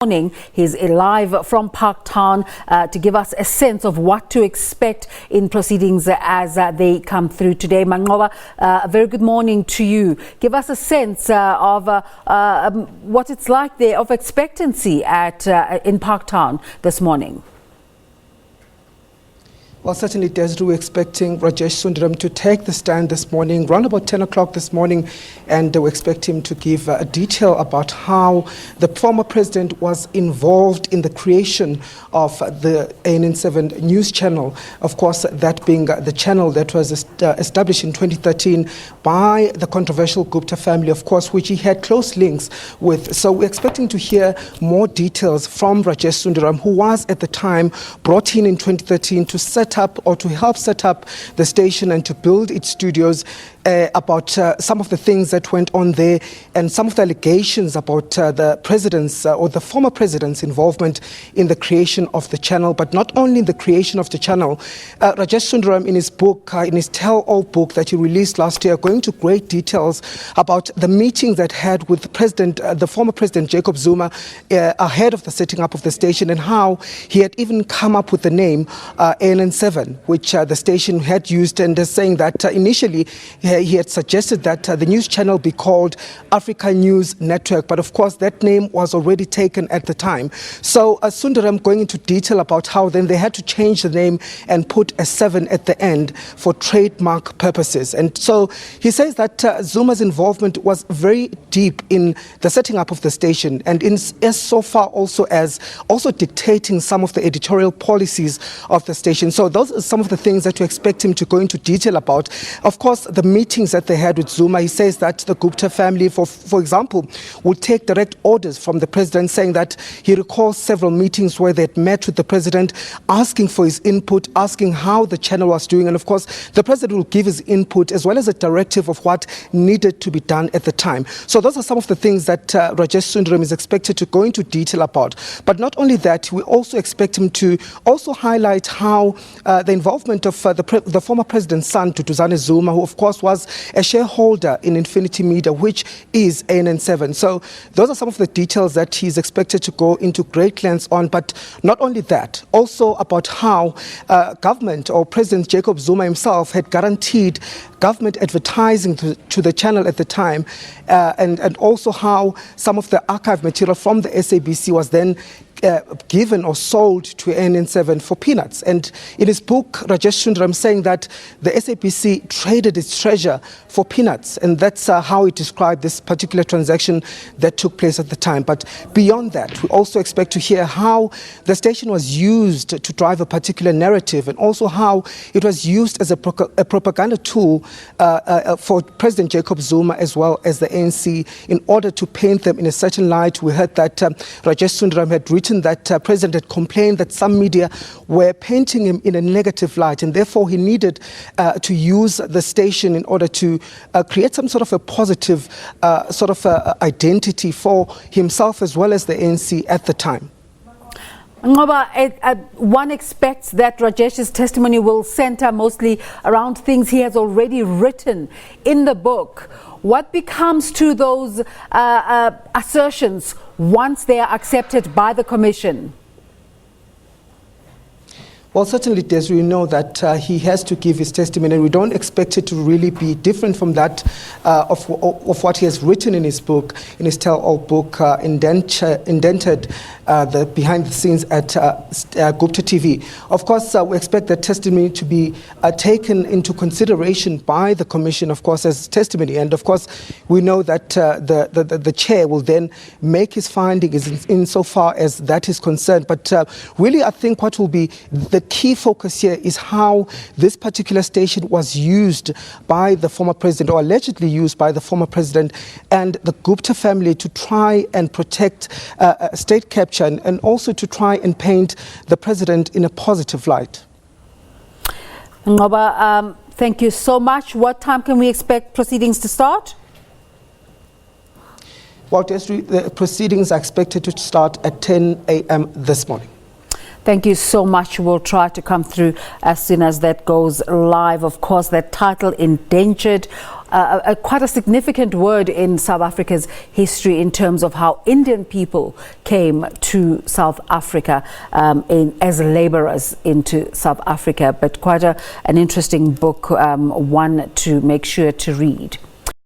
Morning. He's live from Parktown to give us a sense of what to expect in proceedings as they come through today. Manqoba, a very good morning to you. Give us a sense of what it's like there, of expectancy in Parktown this morning. Well, certainly, Desiree, we're expecting Rajesh Sundaram to take the stand this morning, around about 10 o'clock this morning, and we expect him to give a detail about how the former president was involved in the creation of the ANN7 news channel. Of course, that being the channel that was established in 2013 by the controversial Gupta family, of course, which he had close links with. So we're expecting to hear more details from Rajesh Sundaram, who was at the time brought in 2013 to set up or to help set up the station and to build its studios, about some of the things that went on there and some of the allegations about the president's or the former president's involvement in the creation of the channel. But not only in the creation of the channel, Rajesh Sundaram in his book, in his tell-all book that he released last year, going into great details about the meetings that had with the former President Jacob Zuma ahead of the setting up of the station, and how he had even come up with the name ANN7, which the station had used, and saying that initially he had suggested that the news channel be called Africa News Network, but of course that name was already taken at the time. So Sundaram going into detail about how then they had to change the name and put a 7 at the end for trademark purposes. And so he says that Zuma's involvement was very deep in the setting up of the station, and as so far also as dictating some of the editorial policies of the station. So those are some of the things that we expect him to go into detail about. Of course, the meetings that they had with Zuma, he says that the Gupta family, for example, would take direct orders from the president, saying that he recalls several meetings where they had met with the president, asking for his input, asking how the channel was doing. And of course, the president will give his input as well as a directive of what needed to be done at the time. So those are some of the things that Rajesh Sundaram is expected to go into detail about. But not only that, we also expect him to also highlight how the involvement of the former president's son, Duduzane Zuma, who of course was a shareholder in Infinity Media, which is ANN7. So those are some of the details that he's expected to go into great lengths on. But not only that, also about how government or President Jacob Zuma himself had guaranteed government advertising to the channel at the time, and also how some of the archive material from the SABC was then given or sold to ANN7 for peanuts. And in his book, Rajesh Sundaram saying that the SABC traded its treasure for peanuts, and that's how he described this particular transaction that took place at the time. But beyond that, we also expect to hear how the station was used to drive a particular narrative, and also how it was used as a propaganda tool for President Jacob Zuma as well as the ANC in order to paint them in a certain light. We heard that Rajesh Sundaram had written that President had complained that some media were painting him in a negative light, and therefore he needed to use the station in order to create some sort of a positive identity for himself as well as the ANC at the time. Manqoba, one expects that Rajesh's testimony will center mostly around things he has already written in the book. What becomes to those assertions once they are accepted by the Commission? Well, certainly, Des, we know that he has to give his testimony, and we don't expect it to really be different from that of what he has written in his book, in his tell-all book, Indentured, the behind the scenes at Gupta TV. Of course, we expect that testimony to be taken into consideration by the Commission, of course, as testimony. And of course, we know that the chair will then make his findings insofar as that is concerned. But really, I think what will be the key focus here is how this particular station was used by the former president, or allegedly used by the former president and the Gupta family, to try and protect state capture, and also to try and paint the president in a positive light. Manqoba, thank you so much. What time can we expect proceedings to start? Well, the proceedings are expected to start at 10 a.m. this morning. Thank you so much. We'll try to come through as soon as that goes live. Of course, that title, Indentured, quite a significant word in South Africa's history in terms of how Indian people came to South Africa as laborers into South Africa. But quite an interesting book, one to make sure to read.